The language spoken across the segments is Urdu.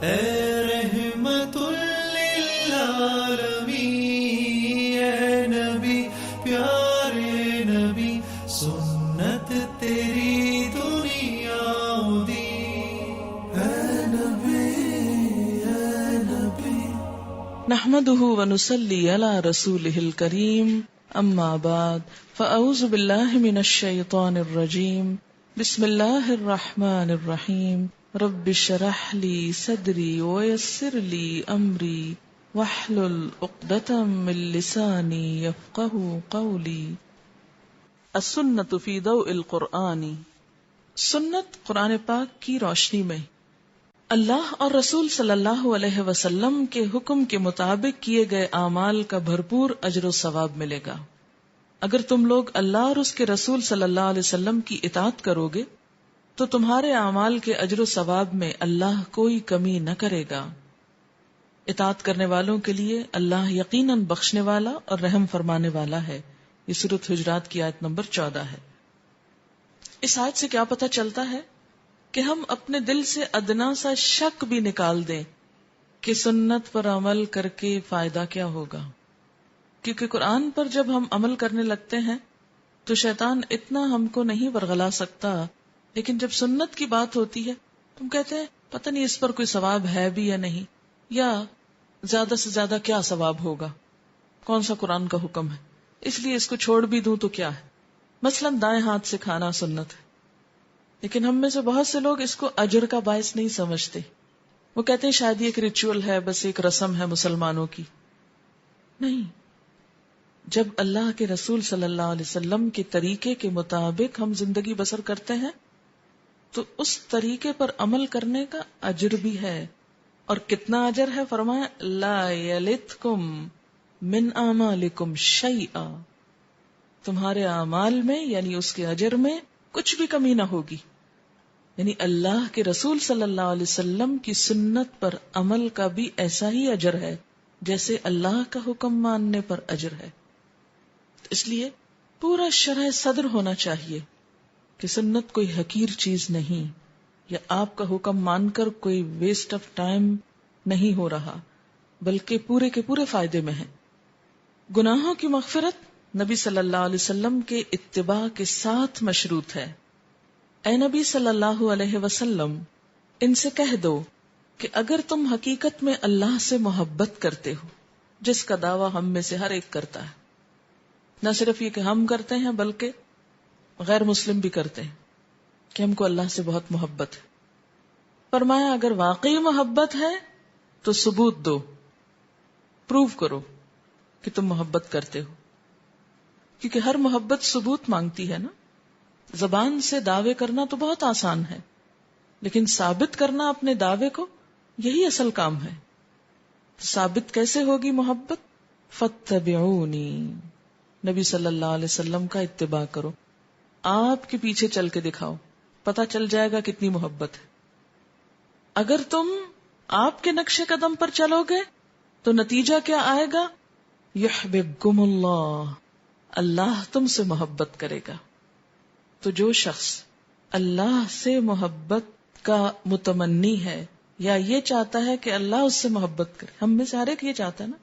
اے رحمت للعالمین، اے نبی پیارے نبی، سنت تیری دنیا دی، اے نبی اے نبی۔ نحمده ونصلي على رسوله الكريم، اما بعد فاعوذ بالله من الشيطان الرجيم، بسم الله الرحمن الرحيم، رب اشرح لي صدري ويسر لي امري واحلل عقدة من لساني يفقهوا قولي۔ السنت فی ضوء القرآن، سنت قرآن پاک کی روشنی میں اللہ اور رسول صلی اللہ علیہ وسلم کے حکم کے مطابق کیے گئے اعمال کا بھرپور اجر و ثواب ملے گا۔ اگر تم لوگ اللہ اور اس کے رسول صلی اللہ علیہ وسلم کی اطاعت کرو گے تو تمہارے اعمال کے اجر و ثواب میں اللہ کوئی کمی نہ کرے گا۔ اطاعت کرنے والوں کے لیے اللہ یقیناً بخشنے والا اور رحم فرمانے والا ہے۔ یہ سورۃ حجرات کی آیت نمبر 14 ہے۔ اس آیت سے کیا پتہ چلتا ہے کہ ہم اپنے دل سے ادنا سا شک بھی نکال دیں کہ سنت پر عمل کر کے فائدہ کیا ہوگا، کیونکہ قرآن پر جب ہم عمل کرنے لگتے ہیں تو شیطان اتنا ہم کو نہیں ورغلا سکتا، لیکن جب سنت کی بات ہوتی ہے تم کہتے ہیں پتہ نہیں اس پر کوئی ثواب ہے بھی یا نہیں، یا زیادہ سے زیادہ کیا ثواب ہوگا، کون سا قرآن کا حکم ہے، اس لیے اس کو چھوڑ بھی دوں تو کیا ہے۔ مثلا دائیں ہاتھ سے کھانا سنت ہے، لیکن ہم میں سے بہت سے لوگ اس کو اجر کا باعث نہیں سمجھتے، وہ کہتے ہیں شاید یہ ایک ریچول ہے، بس ایک رسم ہے مسلمانوں کی۔ نہیں، جب اللہ کے رسول صلی اللہ علیہ وسلم کے طریقے کے مطابق ہم زندگی بسر کرتے ہیں تو اس طریقے پر عمل کرنے کا اجر بھی ہے۔ اور کتنا اجر ہے؟ فرمایا لا یلتکم من اعمالکم شیئا، تمہارے اعمال میں یعنی اس کے اجر میں کچھ بھی کمی نہ ہوگی۔ یعنی اللہ کے رسول صلی اللہ علیہ وسلم کی سنت پر عمل کا بھی ایسا ہی اجر ہے جیسے اللہ کا حکم ماننے پر اجر ہے۔ اس لیے پورا شرح صدر ہونا چاہیے کہ سنت کوئی حقیر چیز نہیں، یا آپ کا حکم مان کر کوئی ویسٹ آف ٹائم نہیں ہو رہا، بلکہ پورے کے پورے فائدے میں ہے۔ گناہوں کی مغفرت نبی صلی اللہ علیہ وسلم کے اتباع کے ساتھ مشروط ہے۔ اے نبی صلی اللہ علیہ وسلم، ان سے کہہ دو کہ اگر تم حقیقت میں اللہ سے محبت کرتے ہو، جس کا دعویٰ ہم میں سے ہر ایک کرتا ہے، نہ صرف یہ کہ ہم کرتے ہیں بلکہ غیر مسلم بھی کرتے ہیں کہ ہم کو اللہ سے بہت محبت ہے، فرمایا اگر واقعی محبت ہے تو ثبوت دو، پروو کرو کہ تم محبت کرتے ہو، کیونکہ ہر محبت ثبوت مانگتی ہے نا۔ زبان سے دعوے کرنا تو بہت آسان ہے، لیکن ثابت کرنا اپنے دعوے کو، یہی اصل کام ہے۔ ثابت کیسے ہوگی محبت؟ فاتبعونی، نبی صلی اللہ علیہ وسلم کا اتباع کرو، آپ کے پیچھے چل کے دکھاؤ، پتہ چل جائے گا کتنی محبت ہے۔ اگر تم آپ کے نقش قدم پر چلو گے تو نتیجہ کیا آئے گا؟ یحببکم اللہ، اللہ تم سے محبت کرے گا۔ تو جو شخص اللہ سے محبت کا متمنی ہے یا یہ چاہتا ہے کہ اللہ اس سے محبت کرے، ہم میں سے ہر ایک یہ چاہتا ہے نا،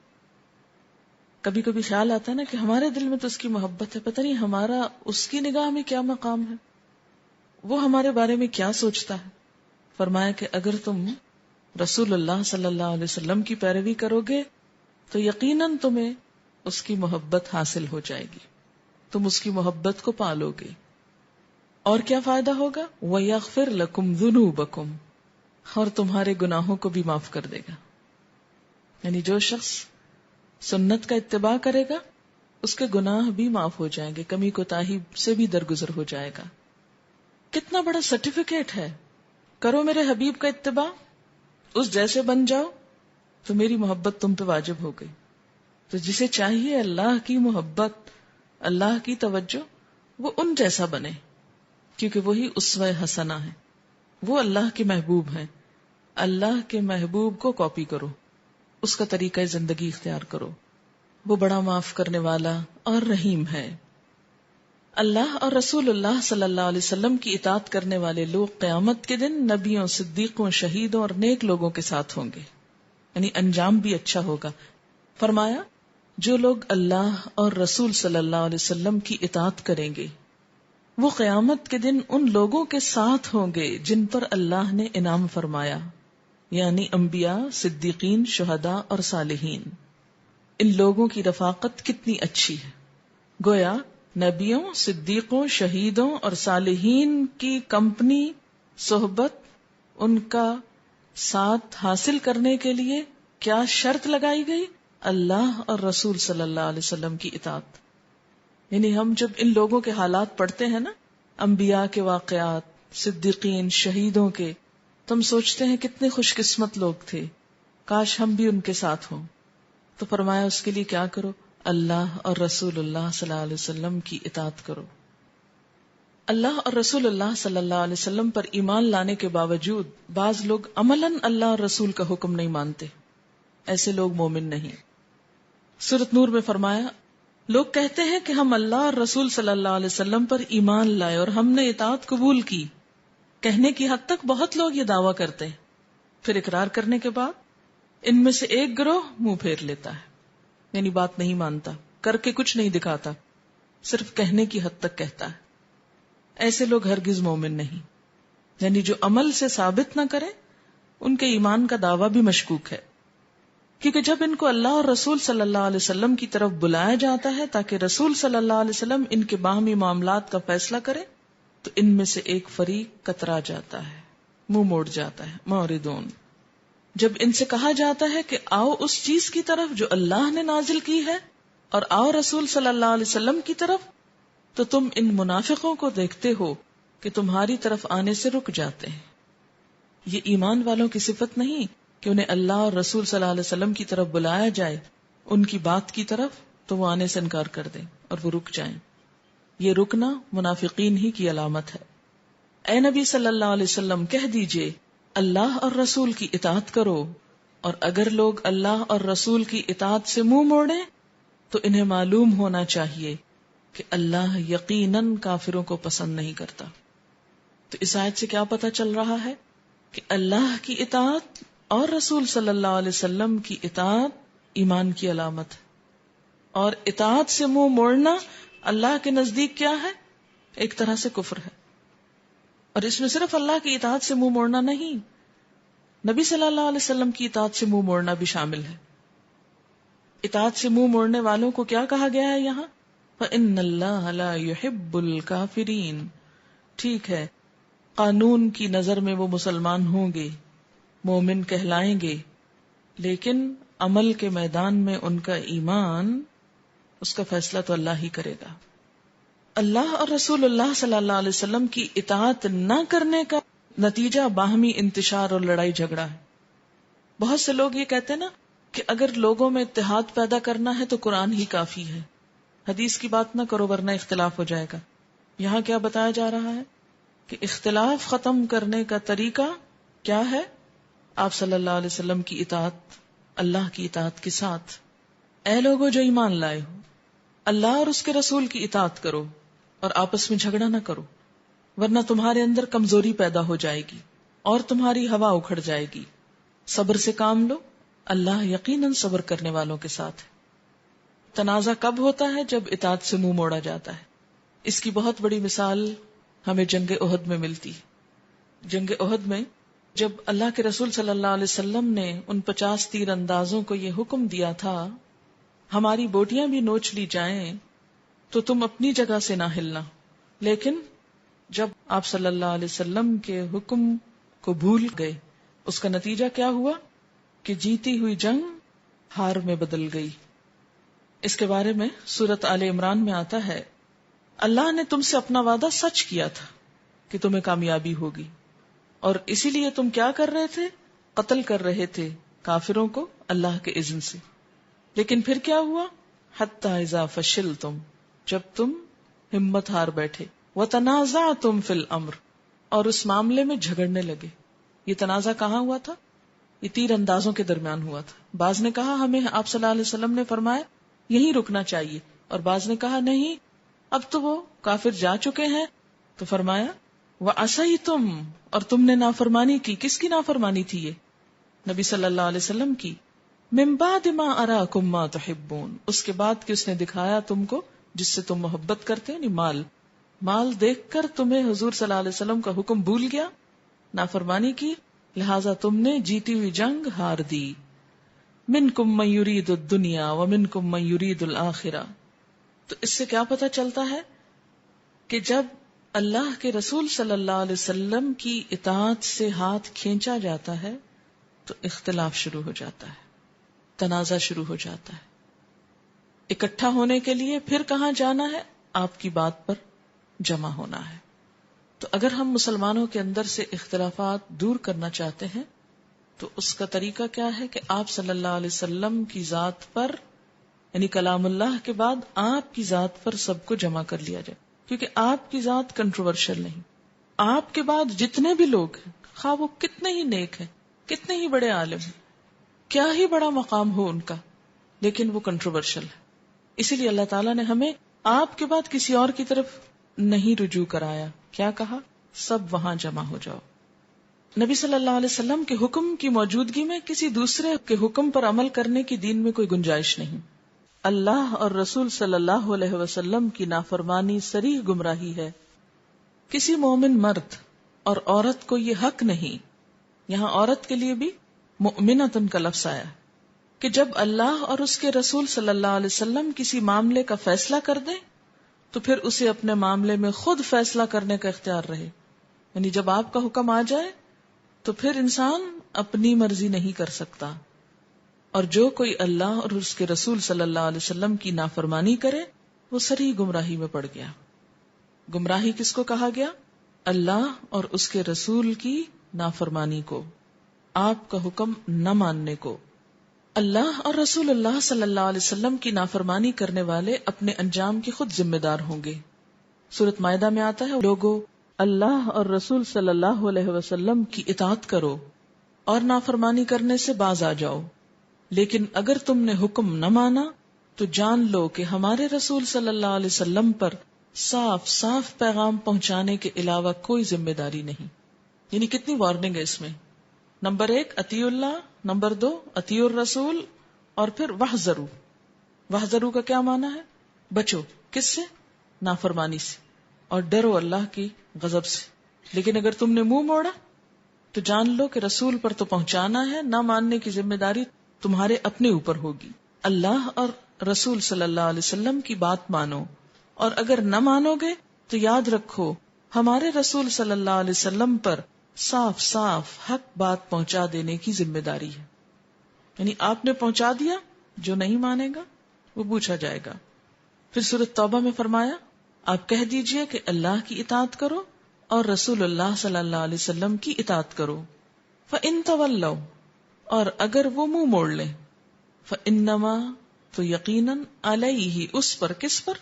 کبھی کبھی خیال آتا ہے نا کہ ہمارے دل میں تو اس کی محبت ہے، پتہ نہیں ہمارا اس کی نگاہ میں کیا مقام ہے، وہ ہمارے بارے میں کیا سوچتا ہے۔ فرمایا کہ اگر تم رسول اللہ صلی اللہ علیہ وسلم کی پیروی کرو گے تو یقیناً تمہیں اس کی محبت حاصل ہو جائے گی، تم اس کی محبت کو پالو گے۔ اور کیا فائدہ ہوگا؟ وَيَغْفِرْ لَكُمْ ذُنُوبَكُمْ، اور تمہارے گناہوں کو بھی معاف کر دے گا۔ یعنی جو شخص سنت کا اتباع کرے گا اس کے گناہ بھی معاف ہو جائیں گے، کمی کوتاہی سے بھی درگزر ہو جائے گا۔ کتنا بڑا سرٹیفکیٹ ہے، کرو میرے حبیب کا اتباع، اس جیسے بن جاؤ تو میری محبت تم پہ واجب ہو گئی۔ تو جسے چاہیے اللہ کی محبت، اللہ کی توجہ، وہ ان جیسا بنے، کیونکہ وہی اسوہ حسنہ ہے، وہ اللہ کے محبوب ہیں۔ اللہ کے محبوب کو کاپی کرو، اس کا طریقہ زندگی اختیار کرو، وہ بڑا معاف کرنے والا اور رحیم ہے۔ اللہ اور رسول اللہ صلی اللہ علیہ وسلم کی اطاعت کرنے والے لوگ قیامت کے دن نبیوں، صدیقوں، شہیدوں اور نیک لوگوں کے ساتھ ہوں گے، یعنی انجام بھی اچھا ہوگا. فرمایا جو لوگ اللہ اور رسول صلی اللہ علیہ وسلم کی اطاعت کریں گے وہ قیامت کے دن ان لوگوں کے ساتھ ہوں گے جن پر اللہ نے انعام فرمایا، یعنی انبیاء، صدیقین، شہداء اور صالحین. ان لوگوں کی رفاقت کتنی اچھی ہے. گویا نبیوں، صدیقوں، شہیدوں اور صالحین کی کمپنی، صحبت، ان کا ساتھ حاصل کرنے کے لیے کیا شرط لگائی گئی؟ اللہ اور رسول صلی اللہ علیہ وسلم کی اطاعت. یعنی ہم جب ان لوگوں کے حالات پڑھتے ہیں نا، انبیاء کے واقعات، صدیقین، شہیدوں کے، تو ہم سوچتے ہیں کتنے خوش قسمت لوگ تھے، کاش ہم بھی ان کے ساتھ ہوں. تو فرمایا اس کے لیے کیا کرو؟ اللہ اور رسول اللہ صلی اللہ علیہ وسلم کی اطاعت کرو. اللہ اور رسول اللہ صلی اللہ علیہ وسلم پر ایمان لانے کے باوجود بعض لوگ عملاً اللہ اور رسول کا حکم نہیں مانتے. ایسے لوگ مومن نہیں. سورۃ نور میں فرمایا لوگ کہتے ہیں کہ ہم اللہ اور رسول صلی اللہ علیہ وسلم پر ایمان لائے اور ہم نے اطاعت قبول کی. کہنے کی حد تک بہت لوگ یہ دعویٰ کرتے ہیں، پھر اقرار کرنے کے بعد ان میں سے ایک گروہ منہ پھیر لیتا ہے، یعنی بات نہیں مانتا، کر کے کچھ نہیں دکھاتا، صرف کہنے کی حد تک کہتا ہے. ایسے لوگ ہرگز مومن نہیں. یعنی جو عمل سے ثابت نہ کرے ان کے ایمان کا دعویٰ بھی مشکوک ہے. کیونکہ جب ان کو اللہ اور رسول صلی اللہ علیہ وسلم کی طرف بلایا جاتا ہے تاکہ رسول صلی اللہ علیہ وسلم ان کے باہمی معاملات کا فیصلہ کرے تو ان میں سے ایک فریق کترا جاتا ہے، منہ موڑ جاتا ہے. معرضون. جب ان سے کہا جاتا ہے کہ آؤ اس چیز کی طرف جو اللہ نے نازل کی ہے اور آؤ رسول صلی اللہ علیہ وسلم کی طرف، تو تم ان منافقوں کو دیکھتے ہو کہ تمہاری طرف آنے سے رک جاتے ہیں. یہ ایمان والوں کی صفت نہیں کہ انہیں اللہ اور رسول صلی اللہ علیہ وسلم کی طرف بلایا جائے ان کی بات کی طرف تو وہ آنے سے انکار کر دیں اور وہ رک جائیں. یہ رکنا منافقین ہی کی علامت ہے. اے نبی صلی اللہ علیہ وسلم کہہ دیجئے اللہ اور رسول کی اطاعت کرو، اور اگر لوگ اللہ اور رسول کی اطاعت سے منہ موڑیں تو انہیں معلوم ہونا چاہیے کہ اللہ یقیناً کافروں کو پسند نہیں کرتا. تو اس آیت سے کیا پتہ چل رہا ہے کہ اللہ کی اطاعت اور رسول صلی اللہ علیہ وسلم کی اطاعت ایمان کی علامت ہے، اور اطاعت سے منہ موڑنا اللہ کے نزدیک کیا ہے؟ ایک طرح سے کفر ہے. اور اس میں صرف اللہ کی اطاعت سے منہ موڑنا نہیں، نبی صلی اللہ علیہ وسلم کی اطاعت سے منہ موڑنا بھی شامل ہے. اطاعت سے منہ موڑنے والوں کو کیا کہا گیا ہے یہاں؟ فَإِنَّ اللَّهَ لَا يُحِبُّ الْكَافِرِينَ. ٹھیک ہے، قانون کی نظر میں وہ مسلمان ہوں گے، مومن کہلائیں گے، لیکن عمل کے میدان میں ان کا ایمان، اس کا فیصلہ تو اللہ ہی کرے گا. اللہ اور رسول اللہ صلی اللہ علیہ وسلم کی اطاعت نہ کرنے کا نتیجہ باہمی انتشار اور لڑائی جھگڑا ہے. بہت سے لوگ یہ کہتے ہیں نا کہ اگر لوگوں میں اتحاد پیدا کرنا ہے تو قرآن ہی کافی ہے، حدیث کی بات نہ کرو ورنہ اختلاف ہو جائے گا. یہاں کیا بتایا جا رہا ہے کہ اختلاف ختم کرنے کا طریقہ کیا ہے؟ آپ صلی اللہ علیہ وسلم کی اطاعت، اللہ کی اطاعت کے ساتھ. اے لوگو جو ایمان لائے ہو، اللہ اور اس کے رسول کی اطاعت کرو اور آپس میں جھگڑا نہ کرو، ورنہ تمہارے اندر کمزوری پیدا ہو جائے گی اور تمہاری ہوا اکھڑ جائے گی. صبر سے کام لو، اللہ یقیناً صبر کرنے والوں کے ساتھ ہے. تنازع کب ہوتا ہے؟ جب اطاعت سے منہ موڑا جاتا ہے. اس کی بہت بڑی مثال ہمیں جنگ احد میں ملتی. جنگ احد میں جب اللہ کے رسول صلی اللہ علیہ وسلم نے ان 50 تیر اندازوں کو یہ حکم دیا تھا ہماری بوٹیاں بھی نوچ لی جائیں تو تم اپنی جگہ سے نہ ہلنا، لیکن جب آپ صلی اللہ علیہ وسلم کے حکم کو بھول گئے اس کا نتیجہ کیا ہوا کہ جیتی ہوئی جنگ ہار میں بدل گئی. اس کے بارے میں سورۃ آل عمران میں آتا ہے اللہ نے تم سے اپنا وعدہ سچ کیا تھا کہ تمہیں کامیابی ہوگی، اور اسی لیے تم کیا کر رہے تھے؟ قتل کر رہے تھے کافروں کو اللہ کے اذن سے. لیکن پھر کیا ہوا؟ حتی اذا فشلتم، جب تم ہمت ہار بیٹھے، وتنازعتم فی الامر، اور اس معاملے میں جھگڑنے لگے. یہ تنازع کہاں ہوا تھا؟ یہ تیر اندازوں کے درمیان ہوا تھا. بعض نے کہا ہمیں آپ صلی اللہ علیہ وسلم نے فرمایا یہیں رکنا چاہیے، اور بعض نے کہا نہیں، اب تو وہ کافر جا چکے ہیں، تو فرمایا وَعَصَيْتُمْ، اور تم نے نافرمانی کی. کس کی نافرمانی تھی یہ؟ نبی صلی اللہ علیہ وسلم کی. مِن بَعْدِ مَا أَرَاكُمْ مَا تُحِبُّونَ، اس کے بعد کہ اس نے دکھایا تم کو جس سے تم محبت کرتے ہیں، یعنی مال دیکھ کر تمہیں حضور صلی اللہ علیہ وسلم کا حکم بھول گیا، نافرمانی کی، لہذا تم نے جیتی ہوئی جنگ ہار دی. مِنْكُمْ مَن يُرِيدُ الدُّنْيَا وَمِنْكُمْ مَن يُرِيدُ الْآخِرَةَ. تو اس سے کیا پتہ چلتا ہے کہ جب اللہ کے رسول صلی اللہ علیہ وسلم کی اطاعت سے ہاتھ کھینچا جاتا ہے تو اختلاف شروع ہو جاتا ہے، تنازع شروع ہو جاتا ہے. اکٹھا ہونے کے لیے پھر کہاں جانا ہے؟ آپ کی بات پر جمع ہونا ہے. تو اگر ہم مسلمانوں کے اندر سے اختلافات دور کرنا چاہتے ہیں تو اس کا طریقہ کیا ہے کہ آپ صلی اللہ علیہ وسلم کی ذات پر، یعنی کلام اللہ کے بعد آپ کی ذات پر سب کو جمع کر لیا جائے، کیونکہ آپ کی ذات کنٹروورشل نہیں. آپ کے بعد جتنے بھی لوگ ہیں، خواہ وہ کتنے ہی نیک ہیں، کتنے ہی بڑے عالم ہیں، کیا ہی بڑا مقام ہو ان کا، لیکن وہ کنٹروورشل ہے. اسی لیے اللہ تعالیٰ نے ہمیں آپ کے بعد کسی اور کی طرف نہیں رجوع کرایا. کیا کہا؟ سب وہاں جمع ہو جاؤ. نبی صلی اللہ علیہ وسلم کے حکم کی موجودگی میں کسی دوسرے کے حکم پر عمل کرنے کی دین میں کوئی گنجائش نہیں. اللہ اور رسول صلی اللہ علیہ وسلم کی نافرمانی صریح گمراہی ہے. کسی مومن مرد اور عورت کو یہ حق نہیں، یہاں عورت کے لیے بھی مؤمنۃ کا لفظ آیا، کہ جب اللہ اور اس کے رسول صلی اللہ علیہ وسلم کسی معاملے کا فیصلہ کر دیں تو پھر اسے اپنے معاملے میں خود فیصلہ کرنے کا اختیار رہے. یعنی جب آپ کا حکم آ جائے تو پھر انسان اپنی مرضی نہیں کر سکتا. اور جو کوئی اللہ اور اس کے رسول صلی اللہ علیہ وسلم کی نافرمانی کرے وہ صریح گمراہی میں پڑ گیا. گمراہی کس کو کہا گیا؟ اللہ اور اس کے رسول کی نافرمانی کو، آپ کا حکم نہ ماننے کو. اللہ اور رسول اللہ صلی اللہ علیہ وسلم کی نافرمانی کرنے والے اپنے انجام کی خود ذمہ دار ہوں گے. سورۃ مائدہ میں آتا ہے، لوگو اللہ اور رسول صلی اللہ علیہ وسلم کی اطاعت کرو اور نافرمانی کرنے سے باز آ جاؤ. لیکن اگر تم نے حکم نہ مانا تو جان لو کہ ہمارے رسول صلی اللہ علیہ وسلم پر صاف صاف پیغام پہنچانے کے علاوہ کوئی ذمہ داری نہیں. یعنی کتنی وارننگ ہے اس میں. نمبر 1 اطیع اللہ، نمبر 2 اطیع الرسول، اور پھر وحذروا. وحذروا کا کیا معنی ہے؟ بچو. کس سے؟ نافرمانی سے، اور ڈرو اللہ کی غضب سے. لیکن اگر تم نے منہ موڑا تو جان لو کہ رسول پر تو پہنچانا ہے، نہ ماننے کی ذمہ داری تمہارے اپنے اوپر ہوگی. اللہ اور رسول صلی اللہ علیہ وسلم کی بات مانو، اور اگر نہ مانو گے تو یاد رکھو ہمارے رسول صلی اللہ علیہ وسلم پر صاف صاف حق بات پہنچا دینے کی ذمہ داری ہے. یعنی آپ نے پہنچا دیا، جو نہیں مانے گا وہ پوچھا جائے گا. پھر سورۃ توبہ میں فرمایا آپ کہہ دیجئے کہ اللہ کی اطاعت کرو اور رسول اللہ صلی اللہ علیہ وسلم کی اطاعت کرو. فَإِن تَوَلَّوْا، اور اگر وہ منہ موڑ لیں، فَإِنَّمَا، تو یقیناً، علیہ، اس پر، کس پر؟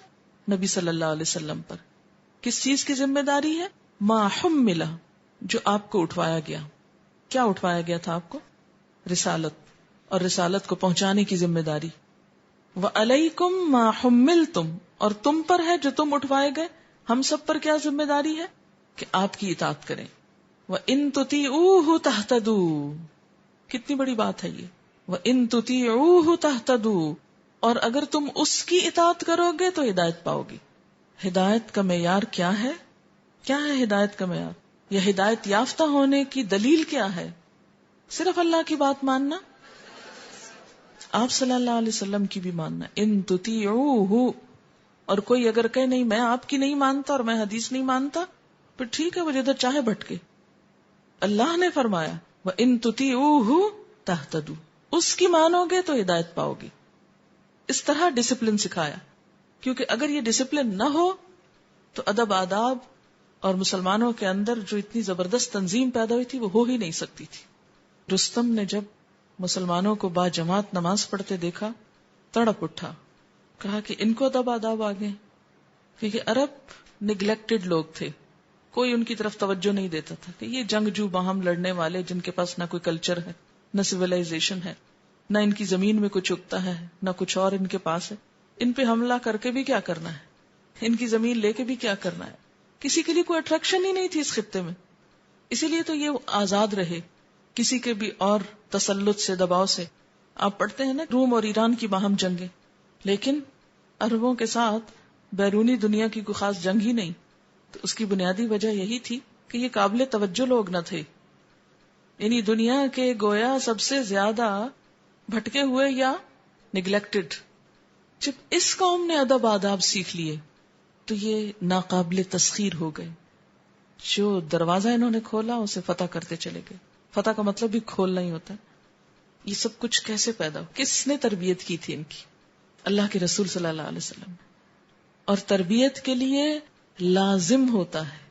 نبی صلی اللہ علیہ وسلم پر. کس چیز کی ذمہ داری ہے؟ ما حملہ، جو آپ کو اٹھوایا گیا. کیا اٹھوایا گیا تھا آپ کو؟ رسالت، اور رسالت کو پہنچانے کی ذمہ داری. وَعَلَيْكُمْ مَا حُمِّلْتُمْ، اور تم پر ہے جو تم اٹھوائے گئے. ہم سب پر کیا ذمہ داری ہے؟ کہ آپ کی اطاعت کریں. وَإِن تُطِيعُوهُ تَهْتَدُوا، کتنی بڑی بات ہے یہ. وَإِن تُطِيعُوهُ تَهْتَدُوا، اور اگر تم اس کی اطاعت کرو گے تو ہدایت پاؤ گی. ہدایت کا معیار کیا ہے؟ کیا ہے ہدایت کا معیار؟ یا ہدایت یافتہ ہونے کی دلیل کیا ہے؟ صرف اللہ کی بات ماننا، آپ صلی اللہ علیہ وسلم کی بھی ماننا. ان تطیعوہ، اور کوئی اگر کہے نہیں میں آپ کی نہیں مانتا اور میں حدیث نہیں مانتا، پھر ٹھیک ہے، وہ جدھر چاہے بھٹکے. اللہ نے فرمایا وَإِن تُطِيعُوهُ تَهْتَدُوا، اس کی مانو گے تو ہدایت پاؤ گی. اس طرح ڈسپلن سکھایا، کیونکہ اگر یہ ڈسپلن نہ ہو تو ادب آداب اور مسلمانوں کے اندر جو اتنی زبردست تنظیم پیدا ہوئی تھی وہ ہو ہی نہیں سکتی تھی. رستم نے جب مسلمانوں کو با جماعت نماز پڑھتے دیکھا تڑپ اٹھا، کہا کہ ان کو ادب آداب آ گئے. کیونکہ عرب نگلیکٹڈ لوگ تھے، کوئی ان کی طرف توجہ نہیں دیتا تھا کہ یہ جنگجو باہم لڑنے والے جن کے پاس نہ کوئی کلچر ہے، نہ سویلائزیشن ہے، نہ ان کی زمین میں کچھ اگتا ہے، نہ کچھ اور ان کے پاس ہے، ان پہ حملہ کر کے بھی کیا کرنا ہے. ان کی زمین لے کے بھی کیا کرنا ہے. کسی کے لیے کوئی اٹریکشن ہی نہیں تھی اس خطے میں، اسی لیے تو یہ آزاد رہے کسی کے بھی اور تسلط سے، دباؤ سے. آپ پڑھتے ہیں نا روم اور ایران کی باہم جنگیں، لیکن عربوں کے ساتھ بیرونی دنیا کی کوئی خاص جنگ ہی نہیں. تو اس کی بنیادی وجہ یہی تھی کہ یہ قابل توجہ لوگ نہ تھے، یعنی دنیا کے گویا سب سے زیادہ بھٹکے ہوئے یا نگلیکٹڈ. جب اس قوم نے ادب آداب سیکھ لیے تو یہ ناقابل تسخیر ہو گئے. جو دروازہ انہوں نے کھولا اسے فتح کرتے چلے گئے. فتح کا مطلب بھی کھولنا ہی ہوتا ہے. یہ سب کچھ کیسے پیدا ہو؟ کس نے تربیت کی تھی ان کی؟ اللہ کے رسول صلی اللہ علیہ وسلم. اور تربیت کے لیے لازم ہوتا ہے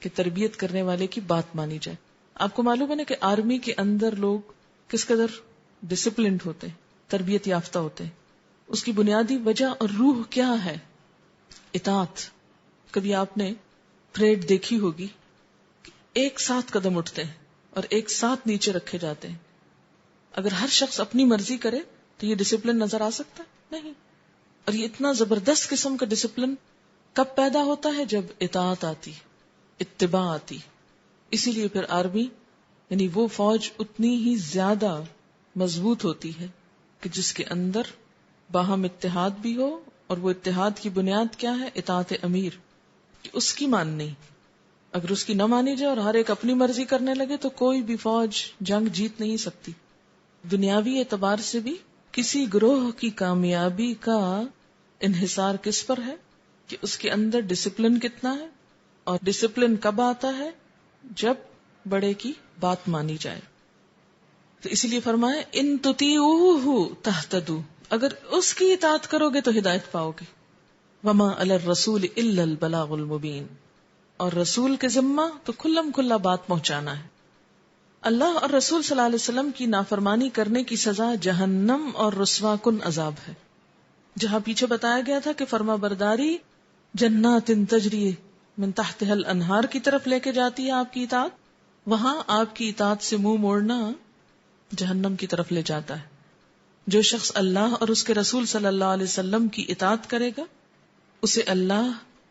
کہ تربیت کرنے والے کی بات مانی جائے. آپ کو معلوم ہے نا کہ آرمی کے اندر لوگ کس قدر ڈسپلنڈ ہوتے ہیں، تربیت یافتہ ہوتے ہیں. اس کی بنیادی وجہ اور روح کیا ہے؟ اطاعت. کبھی آپ نے پریڈ دیکھی ہوگی، ایک ساتھ قدم اٹھتے ہیں اور ایک ساتھ نیچے رکھے جاتے ہیں. اگر ہر شخص اپنی مرضی کرے تو یہ ڈسپلن نظر آ سکتا ہے؟ نہیں. اور یہ اتنا زبردست قسم کا ڈسپلن کب پیدا ہوتا ہے؟ جب اطاعت آتی، اتباع آتی. اسی لیے پھر آرمی یعنی وہ فوج اتنی ہی زیادہ مضبوط ہوتی ہے کہ جس کے اندر باہم اتحاد بھی ہو، اور وہ اتحاد کی بنیاد کیا ہے؟ اطاعت امیر، کہ اس کی ماننی. اگر اس کی نہ مانی جائے اور ہر ایک اپنی مرضی کرنے لگے تو کوئی بھی فوج جنگ جیت نہیں سکتی. دنیاوی اعتبار سے بھی کسی گروہ کی کامیابی کا انحصار کس پر ہے؟ کہ اس کے اندر ڈسپلن کتنا ہے. اور ڈسپلن کب آتا ہے؟ جب بڑے کی بات مانی جائے. تو اسی لیے فرمائے ان تطیعوہ تہتدوا، اگر اس کی اطاعت کرو گے تو ہدایت پاؤ گے. وما علی الرسول الا البلاغ المبین، اور رسول کے ذمہ تو کھلم کھلا بات پہنچانا ہے. اللہ اور رسول صلی اللہ علیہ وسلم کی نافرمانی کرنے کی سزا جہنم اور رسوا کن عذاب ہے. جہاں پیچھے بتایا گیا تھا کہ فرما برداری جنات تجری من تحتها الانہار کی طرف لے کے جاتی ہے آپ کی اطاعت، وہاں آپ کی اطاعت سے منہ موڑنا جہنم کی طرف لے جاتا ہے. جو شخص اللہ اور اس کے رسول صلی اللہ علیہ وسلم کی اطاعت کرے گا اسے اللہ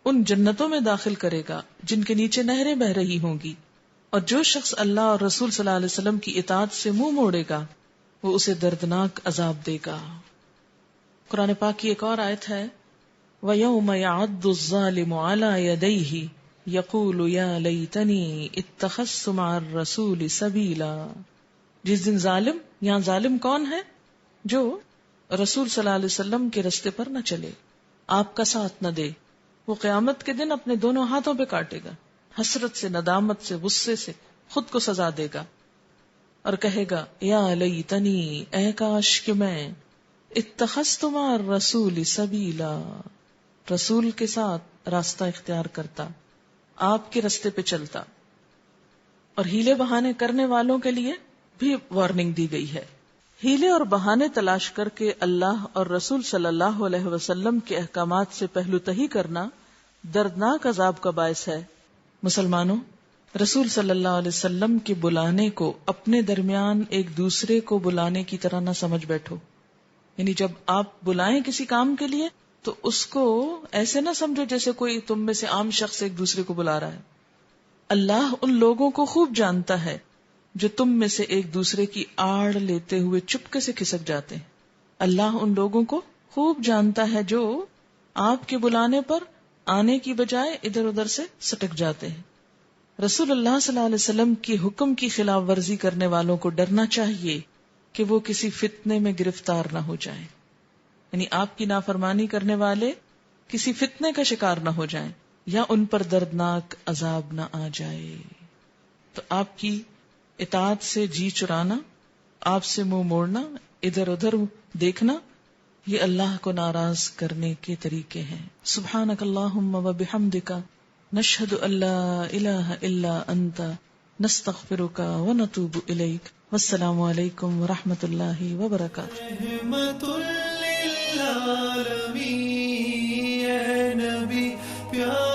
ان جنتوں میں داخل کرے گا جن کے نیچے نہریں بہ رہی ہوں گی، اور جو شخص اللہ اور رسول صلی اللہ علیہ وسلم کی اطاعت سے منہ موڑے گا وہ اسے دردناک عذاب دے گا. قرآن پاک کی ایک اور آیت ہے وَيَوْمَ يَعَضُّ الظَّالِمُ عَلَى يَدَيْهِ يَقُولُ يَا لَيْتَنِي اتَّخَذْتُ مَعَ الرَّسُولِ سَبِيلًا. جس دن ظالم، یہاں ظالم کون ہے؟ جو رسول صلی اللہ علیہ وسلم کے رستے پر نہ چلے، آپ کا ساتھ نہ دے. وہ قیامت کے دن اپنے دونوں ہاتھوں پہ کاٹے گا، حسرت سے، ندامت سے، غصے سے خود کو سزا دے گا اور کہے گا یا لیتنی، اے کاش کہ میں اتخذت مع الرسول سبیلا، رسول کے ساتھ راستہ اختیار کرتا، آپ کے رستے پہ چلتا. اور ہیلے بہانے کرنے والوں کے لیے بھی وارننگ دی گئی ہے. ہیلے اور بہانے تلاش کر کے اللہ اور رسول صلی اللہ علیہ وسلم کے احکامات سے پہلو تہی کرنا دردناک عذاب کا باعث ہے. مسلمانوں، رسول صلی اللہ علیہ وسلم کے بلانے کو اپنے درمیان ایک دوسرے کو بلانے کی طرح نہ سمجھ بیٹھو. یعنی جب آپ بلائیں کسی کام کے لیے تو اس کو ایسے نہ سمجھو جیسے کوئی تم میں سے عام شخص ایک دوسرے کو بلا رہا ہے. اللہ ان لوگوں کو خوب جانتا ہے جو تم میں سے ایک دوسرے کی آڑ لیتے ہوئے چپکے سے کھسک جاتے ہیں. اللہ ان لوگوں کو خوب جانتا ہے جو آپ کے بلانے پر آنے کی بجائے ادھر ادھر سے سٹک جاتے ہیں. رسول اللہ صلی اللہ علیہ وسلم کی حکم کی خلاف ورزی کرنے والوں کو ڈرنا چاہیے کہ وہ کسی فتنے میں گرفتار نہ ہو جائیں. یعنی آپ کی نافرمانی کرنے والے کسی فتنے کا شکار نہ ہو جائیں یا ان پر دردناک عذاب نہ آ جائے. تو آپ کی اطاعت سے جی چرانا، آپ سے منہ موڑنا، ادھر ادھر دیکھنا، یہ اللہ کو ناراض کرنے کے طریقے ہیں. سبحانک اللہم و بحمدک نشہد ان لا الہ الا انت نستغفرک و نتوب الیک. والسلام علیکم ورحمۃ اللہ وبرکاتہ. رحمت للعالمین، اے نبی پیار